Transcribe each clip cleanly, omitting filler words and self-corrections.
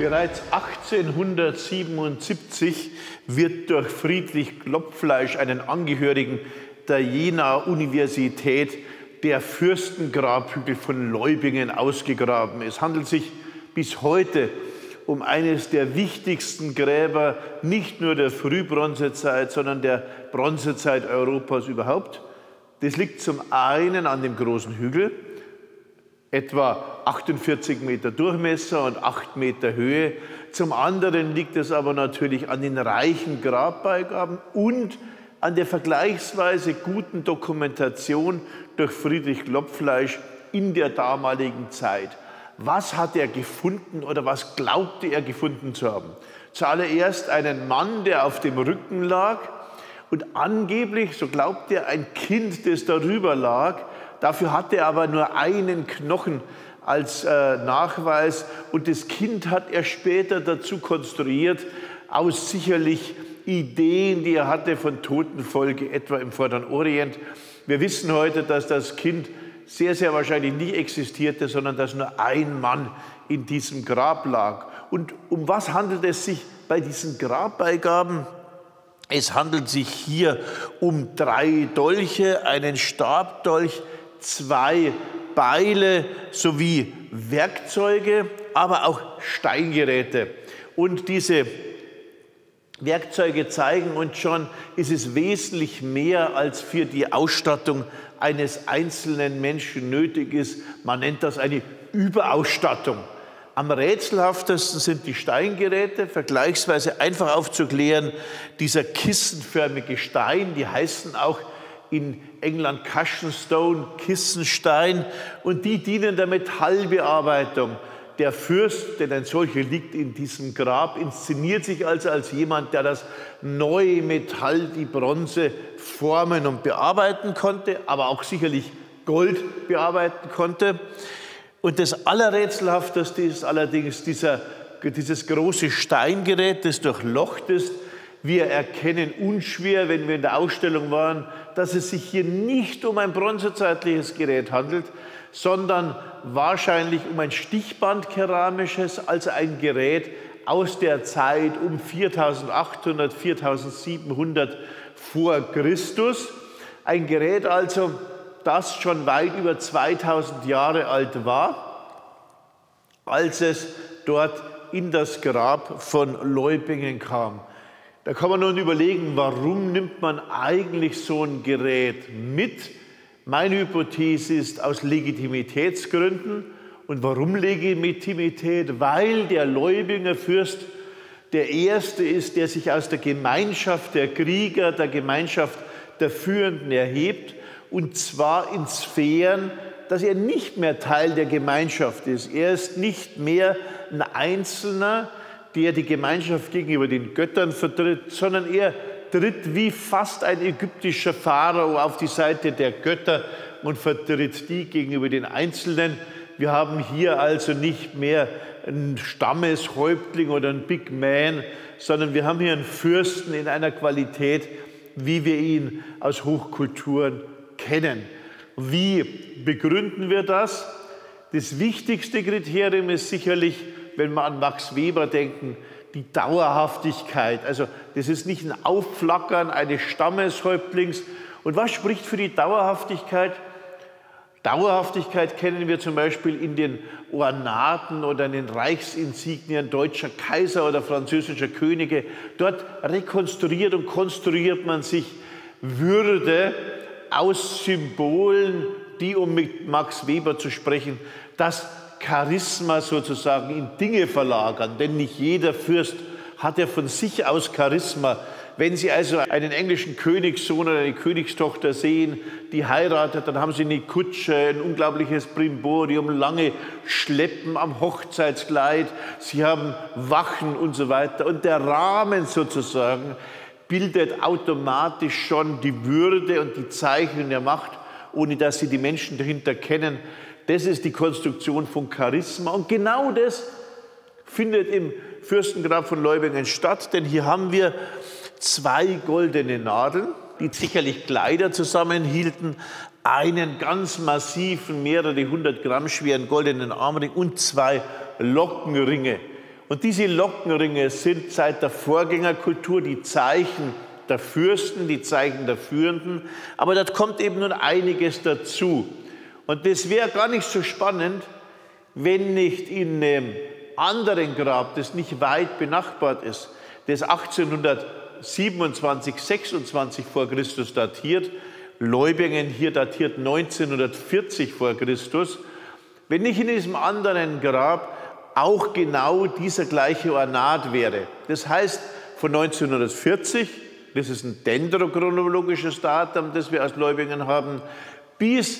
Bereits 1877 wird durch Friedrich Klopfleisch, einen Angehörigen der Jenaer Universität, der Fürstengrabhügel von Leubingen ausgegraben. Es handelt sich bis heute um eines der wichtigsten Gräber, nicht nur der Frühbronzezeit, sondern der Bronzezeit Europas überhaupt. Das liegt zum einen an dem großen Hügel, etwa 48 Meter Durchmesser und 8 Meter Höhe. Zum anderen liegt es aber natürlich an den reichen Grabbeigaben und an der vergleichsweise guten Dokumentation durch Friedrich Klopfleisch in der damaligen Zeit. Was hat er gefunden oder was glaubte er gefunden zu haben? Zuallererst einen Mann, der auf dem Rücken lag und angeblich, so glaubt er, ein Kind, das darüber lag. Dafür hatte er aber nur einen Knochen als Nachweis und das Kind hat er später dazu konstruiert, aus sicherlich Ideen, die er hatte von Totenfolge, etwa im Vorderen Orient. Wir wissen heute, dass das Kind sehr, sehr wahrscheinlich nicht existierte, sondern dass nur ein Mann in diesem Grab lag. Und um was handelt es sich bei diesen Grabbeigaben? Es handelt sich hier um 3 Dolche, einen Stabdolch, 2 Beile sowie Werkzeuge, aber auch Steingeräte. Und diese Werkzeuge zeigen uns schon, ist es wesentlich mehr als für die Ausstattung eines einzelnen Menschen nötig ist. Man nennt das eine Überausstattung. Am rätselhaftesten sind die Steingeräte, vergleichsweise einfach aufzuklären. Dieser kissenförmige Stein, die heißen auch in England Cushion Stone, Kissenstein, und die dienen der Metallbearbeitung. Der Fürst, denn ein solcher liegt in diesem Grab, inszeniert sich also als jemand, der das neue Metall, die Bronze, formen und bearbeiten konnte, aber auch sicherlich Gold bearbeiten konnte. Und das Allerrätselhafteste ist allerdings dieses große Steingerät, das durchlocht ist. Wir erkennen unschwer, wenn wir in der Ausstellung waren, dass es sich hier nicht um ein bronzezeitliches Gerät handelt, sondern wahrscheinlich um ein Stichbandkeramisches, also ein Gerät aus der Zeit um 4800, 4700 vor Christus. Ein Gerät also, das schon weit über 2000 Jahre alt war, als es dort in das Grab von Leubingen kam. Da kann man nun überlegen, warum nimmt man eigentlich so ein Gerät mit? Meine Hypothese ist aus Legitimitätsgründen. Und warum Legitimität? Weil der Leubinger Fürst der Erste ist, der sich aus der Gemeinschaft der Krieger, der Gemeinschaft der Führenden erhebt. Und zwar in Sphären, dass er nicht mehr Teil der Gemeinschaft ist. Er ist nicht mehr ein Einzelner, der die Gemeinschaft gegenüber den Göttern vertritt, sondern er tritt wie fast ein ägyptischer Pharao auf die Seite der Götter und vertritt die gegenüber den Einzelnen. Wir haben hier also nicht mehr einen Stammeshäuptling oder einen Big Man, sondern wir haben hier einen Fürsten in einer Qualität, wie wir ihn aus Hochkulturen kennen. Wie begründen wir das? Das wichtigste Kriterium ist sicherlich, wenn wir an Max Weber denken, die Dauerhaftigkeit. Also das ist nicht ein Aufflackern eines Stammeshäuptlings. Und was spricht für die Dauerhaftigkeit? Dauerhaftigkeit kennen wir zum Beispiel in den Ornaten oder in den Reichsinsignien deutscher Kaiser oder französischer Könige. Dort rekonstruiert und konstruiert man sich Würde aus Symbolen, die, um mit Max Weber zu sprechen, das Charisma sozusagen in Dinge verlagern. Denn nicht jeder Fürst hat ja von sich aus Charisma. Wenn Sie also einen englischen Königssohn oder eine Königstochter sehen, die heiratet, dann haben Sie eine Kutsche, ein unglaubliches Brimborium, lange Schleppen am Hochzeitskleid, Sie haben Wachen und so weiter. Und der Rahmen sozusagen bildet automatisch schon die Würde und die Zeichen der Macht, ohne dass Sie die Menschen dahinter kennen. Das ist die Konstruktion von Charisma. Und genau das findet im Fürstengrab von Leubingen statt, denn hier haben wir 2 goldene Nadeln, die sicherlich Kleider zusammenhielten, einen ganz massiven, mehrere 100 Gramm schweren goldenen Armring und 2 Lockenringe. Und diese Glockenringe sind seit der Vorgängerkultur die Zeichen der Fürsten, die Zeichen der Führenden. Aber da kommt eben nun einiges dazu. Und das wäre gar nicht so spannend, wenn nicht in einem anderen Grab, das nicht weit benachbart ist, das 1827, 26 vor Christus datiert, Leubingen hier datiert 1940 vor Christus, wenn nicht in diesem anderen Grab auch genau dieser gleiche Ornat wäre. Das heißt, von 1940, das ist ein dendrochronologisches Datum, das wir aus Leubingen haben, bis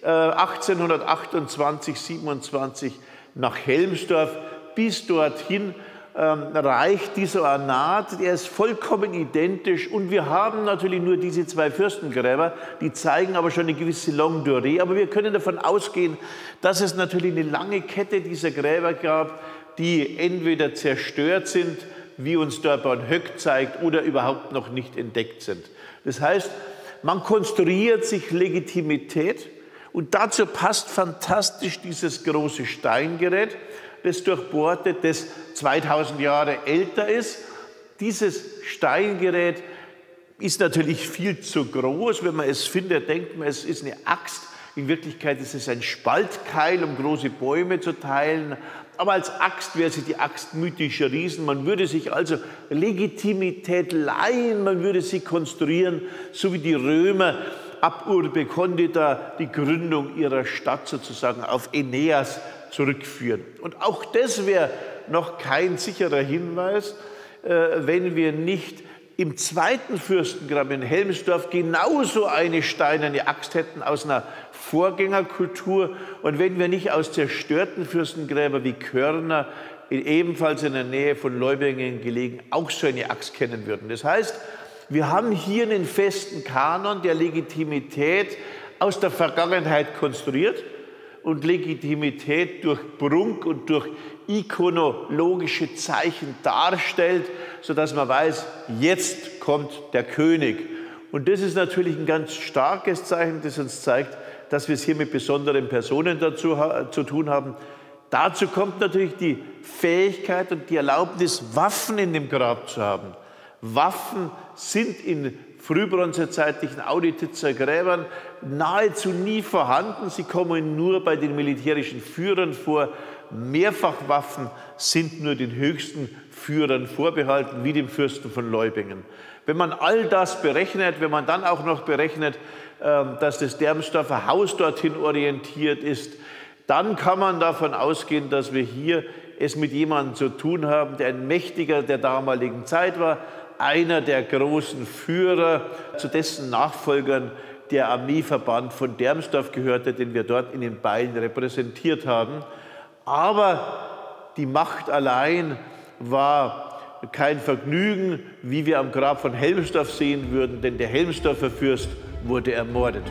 1828, 27 nach Helmsdorf, bis dorthin reicht dieser Ornat, der ist vollkommen identisch und wir haben natürlich nur diese zwei Fürstengräber, die zeigen aber schon eine gewisse Longue Durée, aber wir können davon ausgehen, dass es natürlich eine lange Kette dieser Gräber gab, die entweder zerstört sind, wie uns der Bornhöck zeigt, oder überhaupt noch nicht entdeckt sind. Das heißt, man konstruiert sich Legitimität und dazu passt fantastisch dieses große Steingerät, das durchbohrte, das 2000 Jahre älter ist. Dieses Steingerät ist natürlich viel zu groß. Wenn man es findet, denkt man, es ist eine Axt. In Wirklichkeit ist es ein Spaltkeil, um große Bäume zu teilen. Aber als Axt wäre sie die Axt mythischer Riesen. Man würde sich also Legitimität leihen, man würde sie konstruieren, so wie die Römer ab Urbe Condita die Gründung ihrer Stadt sozusagen auf Aeneas zurückführen. Und auch das wäre noch kein sicherer Hinweis, wenn wir nicht im zweiten Fürstengrab in Helmsdorf genauso eine steinerne Axt hätten aus einer Vorgängerkultur und wenn wir nicht aus zerstörten Fürstengräbern wie Körner, ebenfalls in der Nähe von Leubingen gelegen, auch so eine Axt kennen würden. Das heißt, wir haben hier einen festen Kanon der Legitimität aus der Vergangenheit konstruiert und Legitimität durch Prunk und durch ikonologische Zeichen darstellt, sodass man weiß, jetzt kommt der König. Und das ist natürlich ein ganz starkes Zeichen, das uns zeigt, dass wir es hier mit besonderen Personen zu tun haben. Dazu kommt natürlich die Fähigkeit und die Erlaubnis, Waffen in dem Grab zu haben. Waffen sind in frühbronzezeitlichen Audititzer Gräbern nahezu nie vorhanden. Sie kommen nur bei den militärischen Führern vor. Mehrfachwaffen sind nur den höchsten Führern vorbehalten, wie dem Fürsten von Leubingen. Wenn man all das berechnet, wenn man dann auch noch berechnet, dass das Dermsdorfer Haus dorthin orientiert ist, dann kann man davon ausgehen, dass wir hier es mit jemandem zu tun haben, der ein Mächtiger der damaligen Zeit war, einer der großen Führer, zu dessen Nachfolgern der Armeeverband von Dermsdorf gehörte, den wir dort in den Beilen repräsentiert haben. Aber die Macht allein war kein Vergnügen, wie wir am Grab von Helmsdorf sehen würden, denn der Helmsdorfer Fürst wurde ermordet.